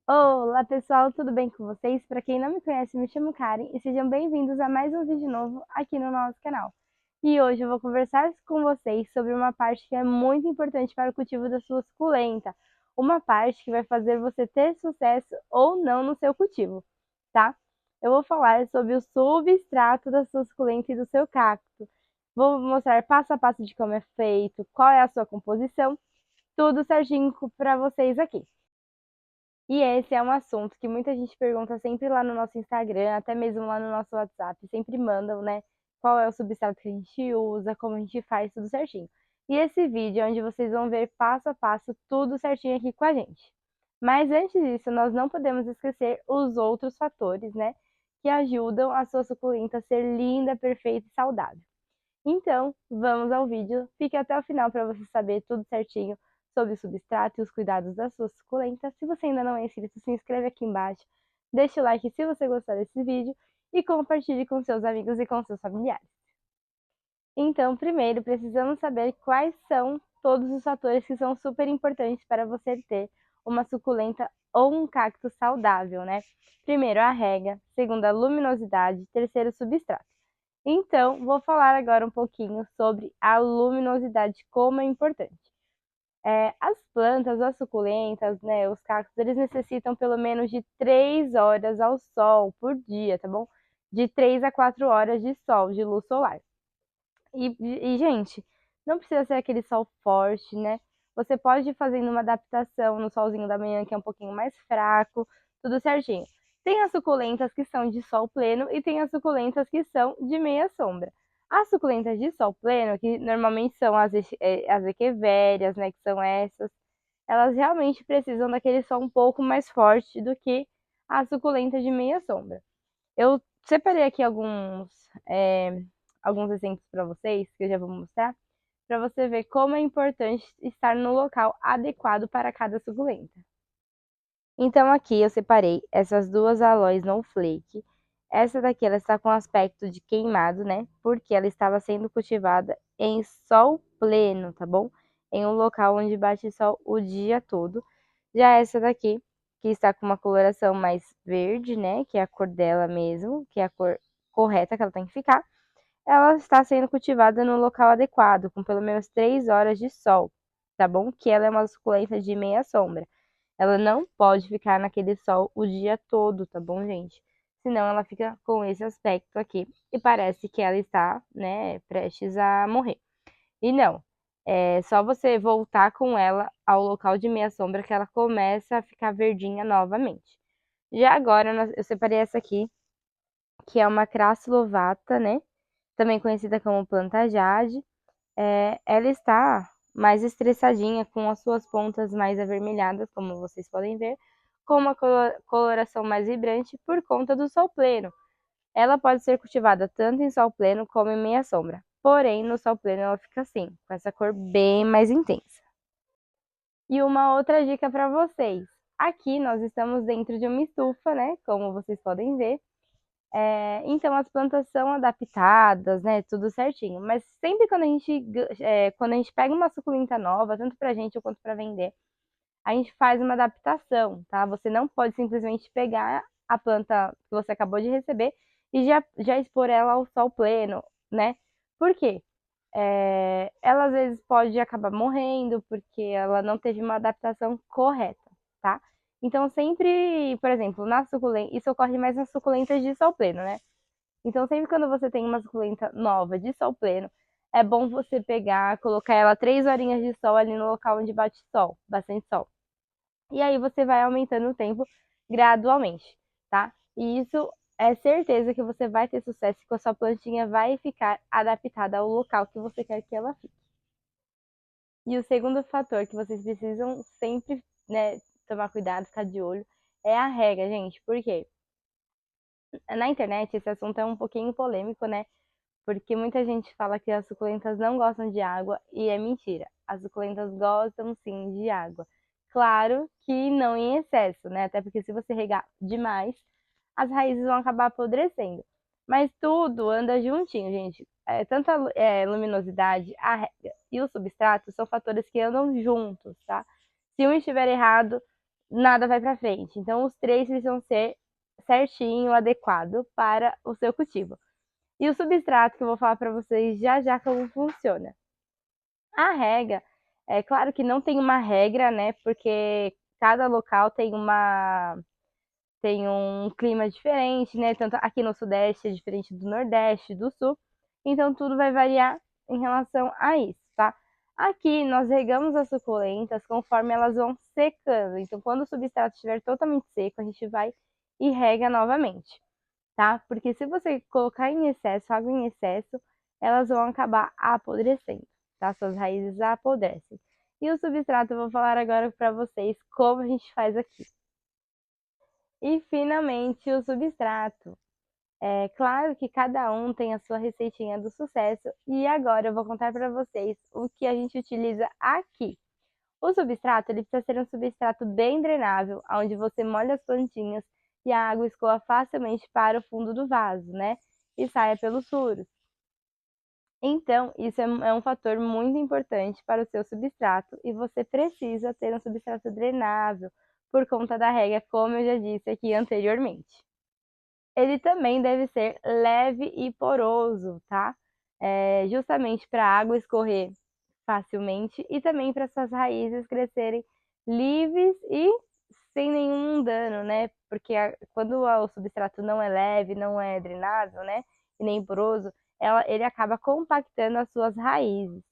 Olá pessoal, tudo bem com vocês? Para quem não me conhece, me chamo Karen e sejam bem-vindos a mais um vídeo novo aqui no nosso canal. E hoje eu vou conversar com vocês sobre uma parte que é muito importante para o cultivo da sua suculenta, uma parte que vai fazer você ter sucesso ou não no seu cultivo, tá? Eu vou falar sobre o substrato da sua suculenta e do seu cacto. Vou mostrar passo a passo de como é feito, qual é a sua composição, tudo certinho para vocês aqui. E esse é um assunto que muita gente pergunta sempre lá no nosso Instagram, até mesmo lá no nosso WhatsApp, sempre mandam, né? Qual é o substrato que a gente usa, como a gente faz, tudo certinho. E esse vídeo é onde vocês vão ver passo a passo tudo certinho aqui com a gente. Mas antes disso, nós não podemos esquecer os outros fatores, né? Que ajudam a sua suculenta a ser linda, perfeita e saudável. Então, vamos ao vídeo. Fique até o final para você saber tudo certinho sobre o substrato e os cuidados das suas suculentas. Se você ainda não é inscrito, se inscreve aqui embaixo, deixa o like se você gostar desse vídeo e compartilhe com seus amigos e com seus familiares. Então, primeiro, precisamos saber quais são todos os fatores que são super importantes para você ter uma suculenta ou um cacto saudável, né? Primeiro, a rega. Segundo, a luminosidade. Terceiro, o substrato. Então, vou falar agora um pouquinho sobre a luminosidade, como é importante. As plantas, as suculentas, né, os cactos, eles necessitam pelo menos de 3 horas ao sol por dia, tá bom? De 3 a 4 horas de sol, de luz solar. Gente, não precisa ser aquele sol forte, né? Você pode ir fazendo uma adaptação no solzinho da manhã, que é um pouquinho mais fraco, tudo certinho. Tem as suculentas que são de sol pleno e tem as suculentas que são de meia sombra. As suculentas de sol pleno, que normalmente são as equivérias, né, que são essas, elas realmente precisam daquele sol um pouco mais forte do que a suculenta de meia sombra. Eu separei aqui alguns exemplos para vocês, que eu já vou mostrar, para você ver como é importante estar no local adequado para cada suculenta. Então aqui eu separei essas duas aloes snowflake. Essa daqui ela está com aspecto de queimado, né? Porque ela estava sendo cultivada em sol pleno, tá bom? Em um local onde bate sol o dia todo. Já essa daqui, que está com uma coloração mais verde, né? Que é a cor dela mesmo, que é a cor correta que ela tem que ficar. Ela está sendo cultivada no local adequado, com pelo menos 3 horas de sol, tá bom? Que ela é uma suculenta de meia sombra. Ela não pode ficar naquele sol o dia todo, tá bom, gente? Senão ela fica com esse aspecto aqui e parece que ela está, né, prestes a morrer. E não, é só você voltar com ela ao local de meia sombra que ela começa a ficar verdinha novamente. Já agora eu separei essa aqui, que é uma crassulovata, né? Também conhecida como planta jade. Ela está mais estressadinha, com as suas pontas mais avermelhadas, como vocês podem ver, com uma coloração mais vibrante por conta do sol pleno. Ela pode ser cultivada tanto em sol pleno como em meia sombra. Porém, no sol pleno ela fica assim, com essa cor bem mais intensa. E uma outra dica para vocês. Aqui nós estamos dentro de uma estufa, né? Como vocês podem ver. Então as plantas são adaptadas, né? Tudo certinho. Mas sempre quando a gente pega uma suculenta nova, tanto pra gente quanto para vender, a gente faz uma adaptação, tá? Você não pode simplesmente pegar a planta que você acabou de receber e já expor ela ao sol pleno, né? Por quê? Ela às vezes pode acabar morrendo porque ela não teve uma adaptação correta, tá? Então sempre, por exemplo, na suculenta, isso ocorre mais nas suculentas de sol pleno, né? Então sempre quando você tem uma suculenta nova de sol pleno, é bom você pegar, colocar ela 3 horinhas de sol ali no local onde bate sol, bastante sol. E aí você vai aumentando o tempo gradualmente, tá? E isso é certeza que você vai ter sucesso e que a sua plantinha vai ficar adaptada ao local que você quer que ela fique. E o segundo fator que vocês precisam sempre, né, tomar cuidado, ficar de olho, é a rega, gente. Por quê? Na internet esse assunto é um pouquinho polêmico, né? Porque muita gente fala que as suculentas não gostam de água e é mentira. As suculentas gostam sim de água. Claro que não em excesso, né? Até porque se você regar demais, as raízes vão acabar apodrecendo. Mas tudo anda juntinho, gente. Tanto a luminosidade, a rega e o substrato são fatores que andam juntos, tá? Se um estiver errado, nada vai para frente. Então, os três precisam ser certinho, adequado para o seu cultivo. E o substrato que eu vou falar para vocês já já como funciona. A regra, é claro que não tem uma regra, né? Porque cada local tem um clima diferente, né? Tanto aqui no Sudeste é diferente do Nordeste, do Sul. Então tudo vai variar em relação a isso, tá? Aqui nós regamos as suculentas conforme elas vão secando. Então quando o substrato estiver totalmente seco, a gente vai e rega novamente, tá? Porque se você colocar em excesso, água em excesso, elas vão acabar apodrecendo, tá? Suas raízes apodrecem. E o substrato eu vou falar agora para vocês como a gente faz aqui. E finalmente o substrato. É claro que cada um tem a sua receitinha do sucesso e agora eu vou contar para vocês o que a gente utiliza aqui. O substrato ele precisa ser um substrato bem drenável, onde você molha as plantinhas e a água escoa facilmente para o fundo do vaso, né? E saia pelos furos. Então, isso é um fator muito importante para o seu substrato e você precisa ter um substrato drenável por conta da regra, como eu já disse aqui anteriormente. Ele também deve ser leve e poroso, tá? Justamente para a água escorrer facilmente e também para suas raízes crescerem livres e sem nenhum dano, né? Porque quando o substrato não é leve, não é drenável, né? E nem poroso, ele acaba compactando as suas raízes.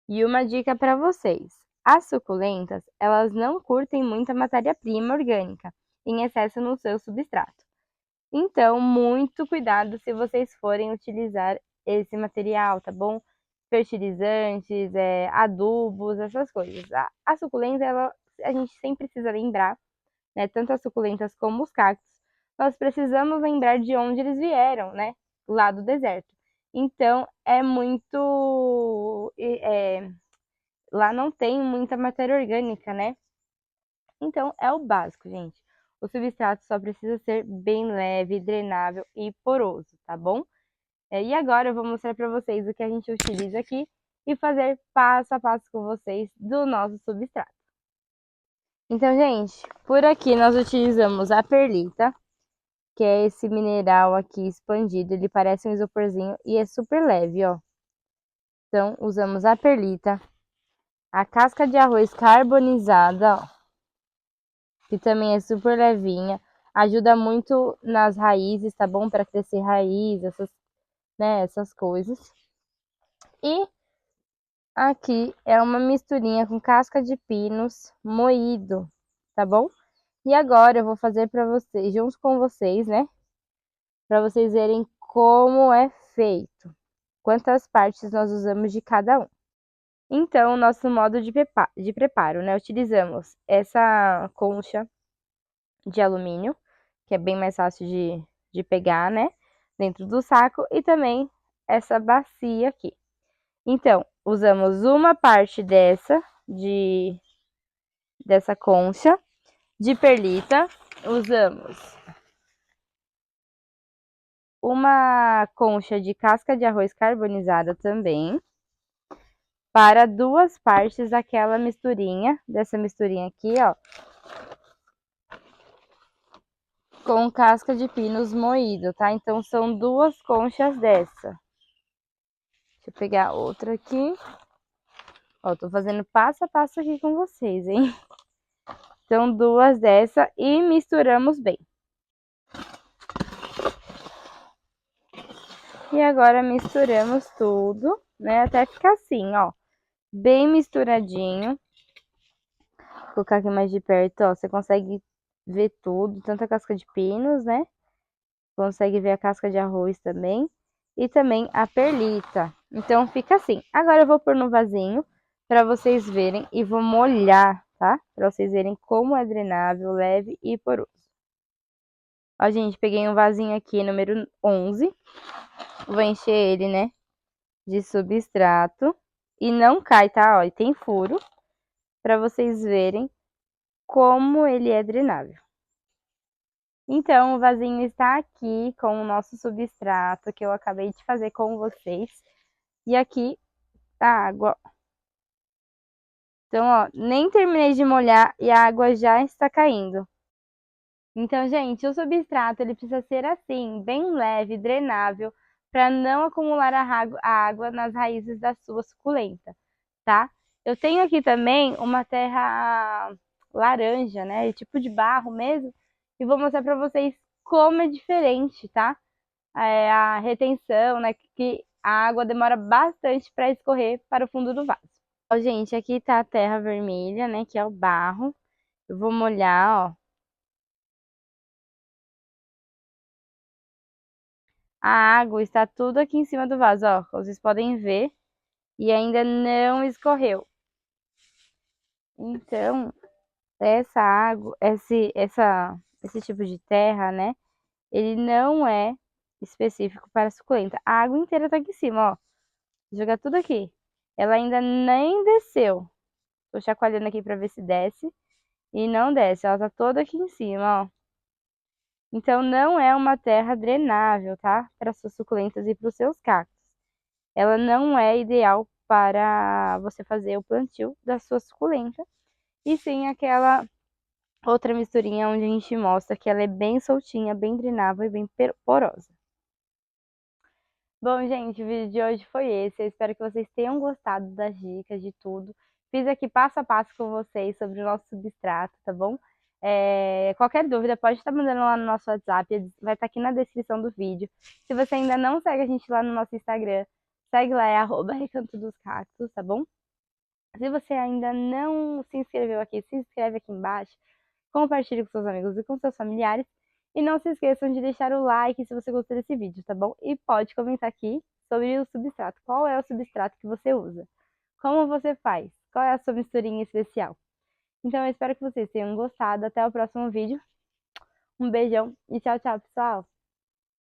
E uma dica para vocês: as suculentas, elas não curtem muita matéria-prima orgânica em excesso no seu substrato. Então, muito cuidado se vocês forem utilizar esse material, tá bom? Fertilizantes, adubos, essas coisas. A suculenta, a gente sempre precisa lembrar, né? Tanto as suculentas como os cactos, nós precisamos lembrar de onde eles vieram, né? Lá do deserto. Então, lá não tem muita matéria orgânica, né? Então, é o básico, gente. O substrato só precisa ser bem leve, drenável e poroso, tá bom? E agora eu vou mostrar para vocês o que a gente utiliza aqui e fazer passo a passo com vocês do nosso substrato. Então, gente, por aqui nós utilizamos a perlita, que é esse mineral aqui expandido. Ele parece um isoporzinho e é super leve, ó. Então, usamos a perlita, a casca de arroz carbonizada, ó, que também é super levinha. Ajuda muito nas raízes, tá bom? Para crescer raiz, essas coisas. E aqui é uma misturinha com casca de pinos moído, tá bom? E agora eu vou fazer para vocês, junto com vocês, né? Para vocês verem como é feito. Quantas partes nós usamos de cada um. Então, nosso modo de preparo, né? Utilizamos essa concha de alumínio, que é bem mais fácil de pegar, né? Dentro do saco e também essa bacia aqui. Então, usamos uma parte dessa concha de perlita, usamos uma concha de casca de arroz carbonizada também, para duas partes daquela misturinha, dessa misturinha aqui, ó, com casca de pinos moído, tá? Então, são duas conchas dessa. Deixa eu pegar outra aqui. Ó, tô fazendo passo a passo aqui com vocês, hein? Então, duas dessa e misturamos bem. E agora misturamos tudo, né? Até ficar assim, ó, bem misturadinho. Vou colocar aqui mais de perto, ó, você consegue ver tudo, tanto a casca de pinos, né? Consegue ver a casca de arroz também. E também a perlita. Então, fica assim. Agora eu vou pôr no vasinho para vocês verem e vou molhar, tá? Para vocês verem como é drenável, leve e poroso. Ó, gente, peguei um vasinho aqui, número 11. Vou encher ele, né, de substrato. E não cai, tá? Ó, e tem furo para vocês verem como ele é drenável. Então, o vasinho está aqui com o nosso substrato que eu acabei de fazer com vocês. E aqui a água. Então, ó, nem terminei de molhar e a água já está caindo. Então, gente, o substrato ele precisa ser assim, bem leve, drenável, para não acumular a água nas raízes da sua suculenta, tá? Eu tenho aqui também uma terra laranja, né? Tipo de barro mesmo, e vou mostrar para vocês como é diferente, tá? A retenção, né? Que a água demora bastante para escorrer para o fundo do vaso. Ó, gente, aqui tá a terra vermelha, né? Que é o barro. Eu vou molhar, ó. A água está tudo aqui em cima do vaso, ó. Como vocês podem ver. E ainda não escorreu. Então, essa água, esse tipo de terra, né? Ele não é específico para suculenta. A água inteira tá aqui em cima, ó. Vou jogar tudo aqui. Ela ainda nem desceu. Tô chacoalhando aqui pra ver se desce. E não desce, ela tá toda aqui em cima, ó. Então não é uma terra drenável, tá? Para suas suculentas e para os seus cactos. Ela não é ideal para você fazer o plantio da sua suculenta. E sim aquela outra misturinha onde a gente mostra que ela é bem soltinha, bem drenável e bem porosa. Bom, gente, o vídeo de hoje foi esse. Eu espero que vocês tenham gostado das dicas, de tudo. Fiz aqui passo a passo com vocês sobre o nosso substrato, tá bom? Qualquer dúvida, pode estar mandando lá no nosso WhatsApp, vai estar aqui na descrição do vídeo. Se você ainda não segue a gente lá no nosso Instagram, segue lá, é @Recanto dos Cactos, tá bom? Se você ainda não se inscreveu aqui, se inscreve aqui embaixo, compartilhe com seus amigos e com seus familiares. E não se esqueçam de deixar o like se você gostou desse vídeo, tá bom? E pode comentar aqui sobre o substrato. Qual é o substrato que você usa? Como você faz? Qual é a sua misturinha especial? Então eu espero que vocês tenham gostado. Até o próximo vídeo. Um beijão e tchau, tchau, pessoal!